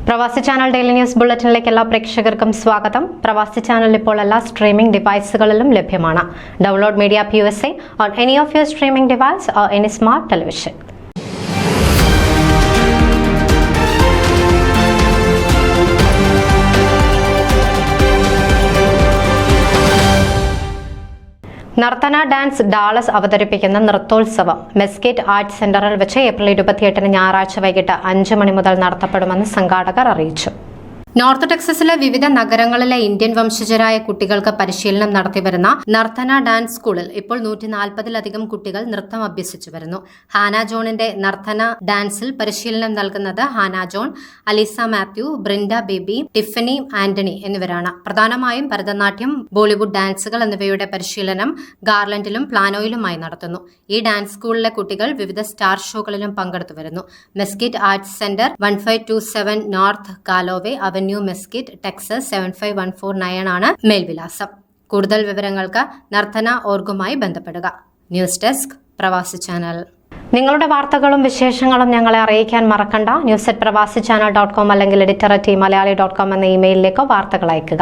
പ്രവാസി channel daily news ബുള്ളറ്റിനിലേക്ക് എല്ലാ പ്രേക്ഷകർക്കും സ്വാഗതം. പ്രവാസി ചാനൽ ഇപ്പോൾ എല്ലാ സ്ട്രീമിംഗ് ഡിവൈസുകളിലും ലഭ്യമാണ്. Download media PUSA on any of your streaming device or any smart television. Narthana dance Dallas അവതരിപ്പിക്കുന്ന നൃത്തോത്സവം മെസ്കേറ്റ് ആർട്സ് സെന്ററിൽ വെച്ച് ഏപ്രിൽ 28 ഞായറാഴ്ച വൈകിട്ട് 5 മണി മുതൽ നടത്തപ്പെടുമെന്ന് സംഘാടകർ അറിയിച്ചു. നോർത്ത് ടെക്സസിലെ വിവിധ നഗരങ്ങളിലെ ഇന്ത്യൻ വംശജരായ കുട്ടികൾക്ക് പരിശീലനം നടത്തിവരുന്ന നർത്തന ഡാൻസ് സ്കൂളിൽ ഇപ്പോൾ 140-ലധികം കുട്ടികൾ നൃത്തം അഭ്യസിച്ചു വരുന്നു. ഹാന ജോണിന്റെ നർത്തന ഡാൻസിൽ പരിശീലനം നൽകുന്നത് Hana John, Alisa Mathew, Brinda Baby, Tiffany Antony എന്നിവരാണ്. പ്രധാനമായും ഭരതനാട്യം, ബോളിവുഡ് ഡാൻസുകൾ എന്നിവയുടെ പരിശീലനം ഗാർലൻഡിലും പ്ലാനോയിലുമായി നടത്തുന്നു. ഈ ഡാൻസ് സ്കൂളിലെ കുട്ടികൾ വിവിധ സ്റ്റാർ ഷോകളിലും പങ്കെടുത്തു വരുന്നു. Mesquite arts centre 1527 north Calloway avenue, Mesquite, Texas 75149 ആണ് മേൽവിലാസം. കൂടുതൽ വിവരങ്ങൾക്ക് നർത്തന ഓർഗുമായി ബന്ധപ്പെടുക. News desk Pravasi channel. നിങ്ങളുടെ വാർത്തകളും വിശേഷങ്ങളും ഞങ്ങളെ അറിയിക്കാൻ മറക്കണ്ട. news@pravasichannel.com അല്ലെങ്കിൽ editor@maliali.com എന്ന ഇമെയിലിലേക്ക് വാർത്തകൾ അയക്കുക.